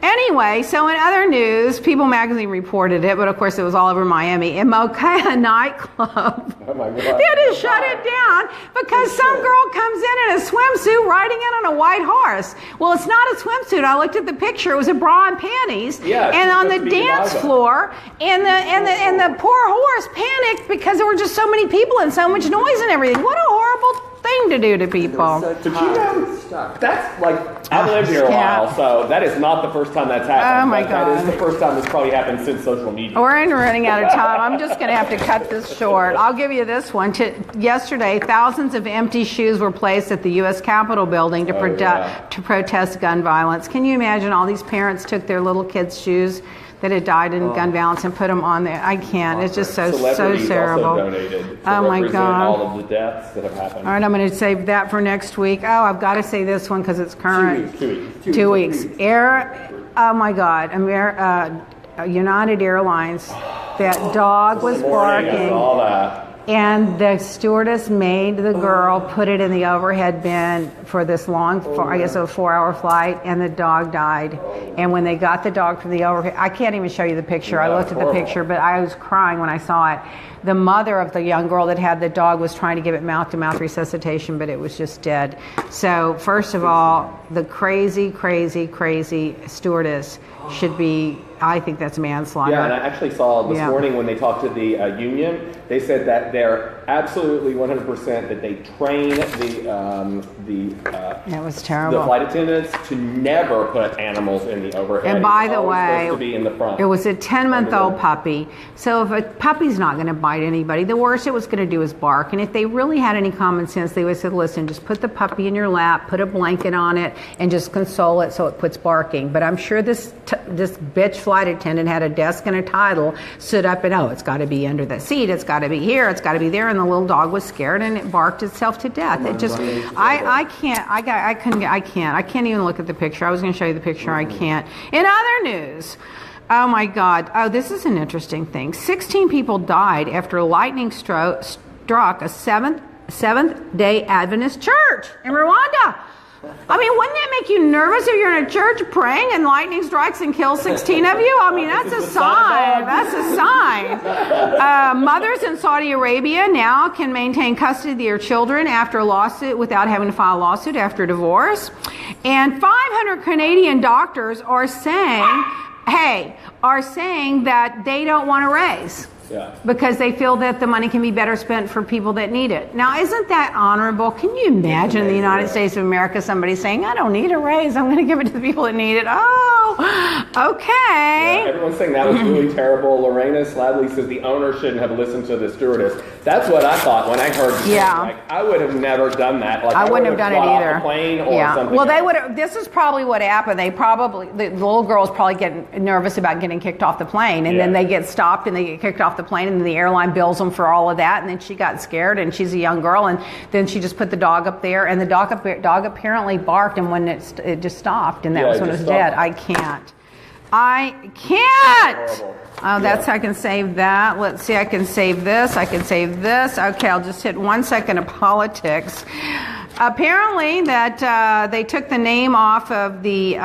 Anyway, so in other news, People Magazine reported it, but of course it was all over Miami. In Mokai Nightclub, oh my God, they had to shut it down because some girl comes in a swimsuit riding in on a white horse. Well, it's not a swimsuit. I looked at the picture. It was a bra and panties. Yeah, and on the dance floor, and the poor horse panicked because there were just so many people and so much noise and everything. What a horrible thing to do to people. Did you know? That's like, I've lived here a while, so that is not the first time that's happened. Oh my God. That is the first time that's probably happened since social media. We're running out of time. I'm just going to have to cut this short. I'll give you this one. Yesterday, thousands of empty shoes were placed at the U.S. Capitol building to protest gun violence. Can you imagine all these parents took their little kids' shoes that had died in gun violence and put them on there? I can't. It's just so terrible. Also donated to oh my God! All of the deaths that have happened. All right, I'm going to save that for next week. Oh, I've got to say this one because it's current. 2 weeks. Oh my God! United Airlines. That dog was barking. All that. And the stewardess made the girl put it in the overhead bin for this long, I guess it was a 4-hour flight, and the dog died. And when they got the dog from the overhead, I can't even show you the picture. I looked at the picture, but I was crying when I saw it. The mother of the young girl that had the dog was trying to give it mouth-to-mouth resuscitation, but it was just dead. So first of all, the crazy, crazy, crazy stewardess should be, I think that's manslaughter. Yeah, and I actually saw this morning when they talked to the union, they said that they're absolutely 100% that they train that was terrible. The flight attendants to never put animals in the overhead. And by the way, to be in the front. It was a 10-month-old puppy. So if a puppy's not going to bite anybody, the worst it was going to do is bark. And if they really had any common sense, they would have said, listen, just put the puppy in your lap, put a blanket on it, and just console it so it quits barking. But I'm sure this bitch flight attendant had a desk and a title, stood up and, it's got to be under the seat, it's got to be here, it's got to be there, and the little dog was scared and it barked itself to death. It just, I can't even look at the picture. I was going to show you the picture. I can't. In other news, oh my God, this is an interesting thing. 16 people died after lightning struck a Seventh-day Adventist church in Rwanda. I mean, wouldn't that make you nervous if you're in a church praying and lightning strikes and kills 16 of you? I mean, that's a sign. That's a sign. Mothers in Saudi Arabia now can maintain custody of their children after a lawsuit without having to file a lawsuit after divorce. And 500 Canadian doctors are saying that they don't want to raise. Yeah. Because they feel that the money can be better spent for people that need it. Now, isn't that honorable? Can you imagine in the United States of America somebody saying, I don't need a raise, I'm going to give it to the people that need it? Oh, okay. Yeah, everyone's saying that was really terrible. Lorena Sladley says the owner shouldn't have listened to the stewardess. That's what I thought when I heard this. Yeah. Like, I would have never done that. Like, I wouldn't have done it either. Off a plane or something well, they else. would have. This is probably what happened. The little girl's probably getting nervous about getting kicked off the plane, and then they get stopped and they get kicked off the plane, and the airline bills them for all of that, and then she got scared, and she's a young girl, and then she just put the dog up there, and the dog apparently barked, and when it just stopped, and that was when it was dead. I can't. That's, I can save that. Let's see, I can save this. Okay, I'll just hit 1 second of politics. Apparently that they took the name off of the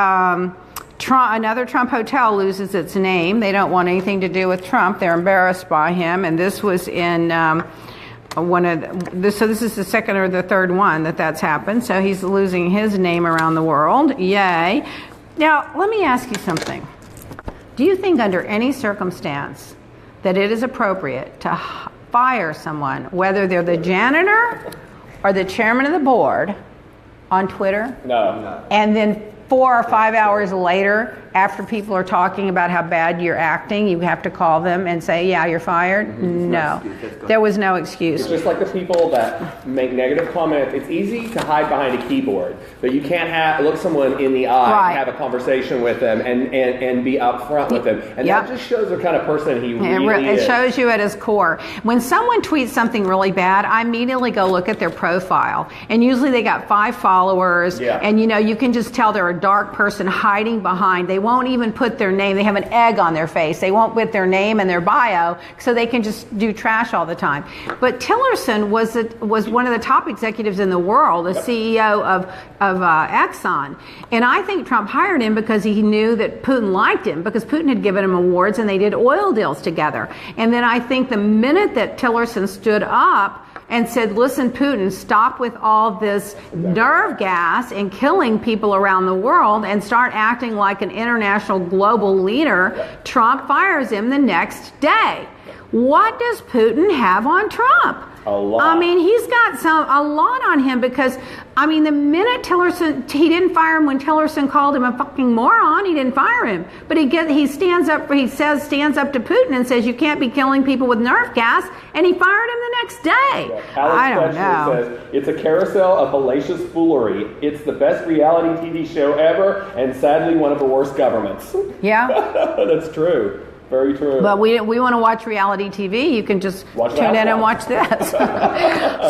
another Trump hotel loses its name. They don't want anything to do with Trump. They're embarrassed by him. And this was in so this is the second or the third one that's happened. So he's losing his name around the world. Yay. Now, let me ask you something. Do you think under any circumstance that it is appropriate to fire someone, whether they're the janitor or the chairman of the board, on Twitter? No. And then 4 or 5 hours later, after people are talking about how bad you're acting, you have to call them and say, yeah, you're fired? Mm-hmm. No. There was no excuse. It's just like the people that make negative comments. It's easy to hide behind a keyboard, but you can't look someone in the eye and have a conversation with them and be upfront with them. And that just shows the kind of person he really is. It shows you at his core. When someone tweets something really bad, I immediately go look at their profile. And usually they got 5 followers. Yeah. And you can just tell they're a dark person hiding behind. They won't even put their name. They have an egg on their face. They won't put their name and their bio, so they can just do trash all the time. But Tillerson was one of the top executives in the world, the CEO of Exxon. And I think Trump hired him because he knew that Putin liked him, because Putin had given him awards and they did oil deals together. And then I think the minute that Tillerson stood up and said, listen, Putin, stop with all this nerve gas and killing people around the world and start acting like an international global leader, Trump fires him the next day. What does Putin have on Trump? A lot. I mean, he's got a lot on him because, I mean, the minute Tillerson, he didn't fire him when Tillerson called him a fucking moron. He didn't fire him, but he stands up to Putin and says you can't be killing people with nerve gas, and he fired him the next day. Yeah. I don't know. Says it's a carousel of hellacious foolery. It's the best reality TV show ever, and sadly one of the worst governments. Yeah, that's true. Very true. But we want to watch reality TV. You can just tune in and watch this.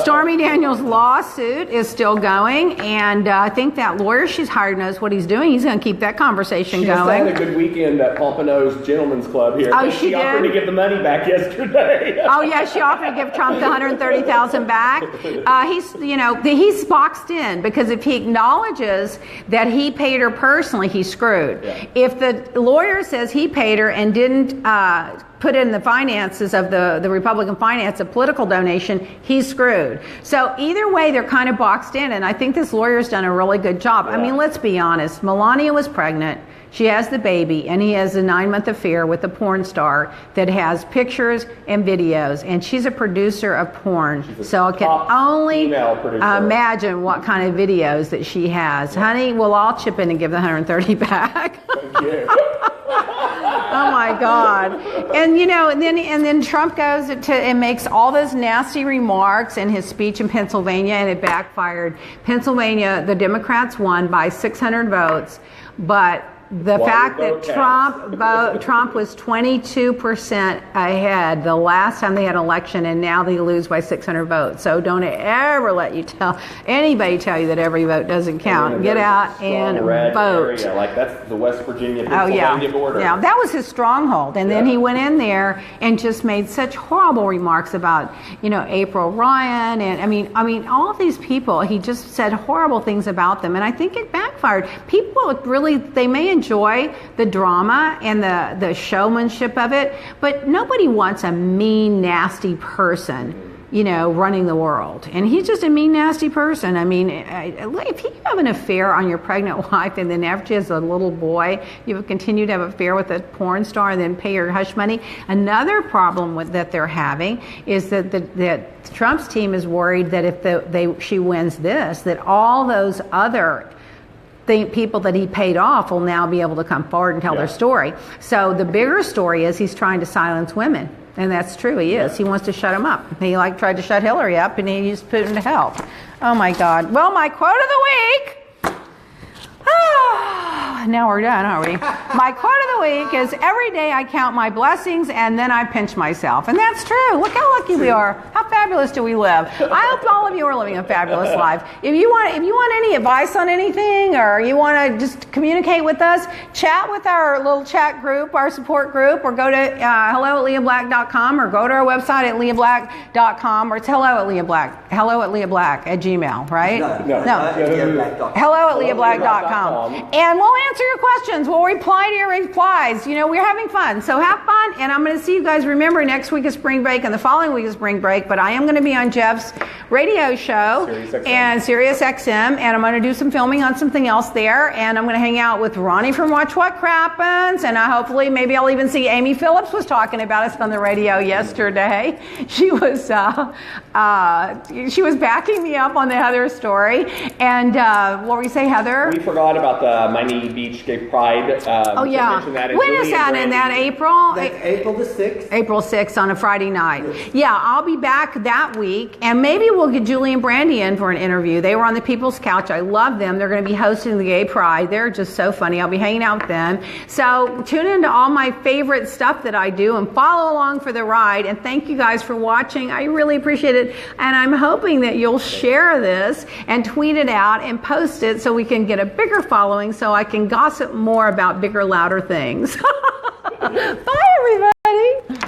Stormy Daniels' lawsuit is still going, and I think that lawyer she's hired knows what he's doing. He's going to keep that conversation going. She had a good weekend at Pompano's Gentlemen's Club here. Oh, she offered to give the money back yesterday. Oh yeah, she offered to give Trump the $130,000 back. He's boxed in because if he acknowledges that he paid her personally, he's screwed. Yeah. If the lawyer says he paid her and didn't put in the finances of the Republican finance a political donation, he's screwed. So either way, they're kind of boxed in, and I think this lawyer's done a really good job. Yeah. I mean, let's be honest. Melania was pregnant. She has the baby, and he has a 9-month affair with a porn star that has pictures and videos, and she's a producer of porn. So I can only imagine what kind of videos that she has. Honey, we'll all chip in and give the $130 back. Thank you. Oh my God! And then Trump goes and makes all those nasty remarks in his speech in Pennsylvania, and it backfired. Pennsylvania, the Democrats won by 600 votes, but the fact that Trump was 22% ahead the last time they had an election, and now they lose by 600 votes. So don't ever let anybody tell you that every vote doesn't count. Get out and vote. Area. Like that's the West Virginia Pennsylvania border. Yeah, that was his stronghold. And then he went in there and just made such horrible remarks about April Ryan, and I mean all of these people. He just said horrible things about them, and I think it backfired. People really they may enjoy the drama and the showmanship of it, but nobody wants a mean, nasty person, running the world. And he's just a mean, nasty person. I mean, if you have an affair on your pregnant wife and then after she has a little boy, you continue to have an affair with a porn star and then pay her hush money. Another problem that they're having is that Trump's team is worried that if she wins this, that all those other people that he paid off will now be able to come forward and tell their story. So the bigger story is he's trying to silence women. And that's true, he is. He wants to shut them up. He tried to shut Hillary up, and he just put him to hell. Oh my God. Well, my quote of the week. Now we're done, aren't we? My quote of the week is, every day I count my blessings and then I pinch myself. And that's true. Look how lucky we are. How fabulous do we live? I hope all of you are living a fabulous life. If you want any advice on anything, or you want to just communicate with us, chat with our little chat group, our support group, or go to hello@leahblack.com, or go to our website at leahblack.com, or it's hello@leahblack@gmail, right? No. hello@leahblack.com. And we'll answer your questions. We'll reply to your replies. We're having fun. So have fun. And I'm going to see you guys. Remember, next week is spring break and the following week is spring break. But I am going to be on Jeff's radio show and Sirius XM. And I'm going to do some filming on something else there. And I'm going to hang out with Ronnie from Watch What Crappens. And hopefully, maybe I'll even see Amy Phillips was talking about us on the radio yesterday. She was backing me up on the Heather story. And what were you say, Heather? We forgot about the Miami Beach Gay Pride. When is that? In that April? April the 6th. April 6th on a Friday night. Yes. Yeah, I'll be back that week, and maybe we'll get Julie and Brandy in for an interview. They were on the People's Couch. I love them. They're going to be hosting the Gay Pride. They're just so funny. I'll be hanging out with them. So tune into all my favorite stuff that I do and follow along for the ride. And thank you guys for watching. I really appreciate it. And I'm hoping that you'll share this and tweet it out and post it so we can get a bigger following, so I can gossip more about bigger, louder things. Bye, everybody.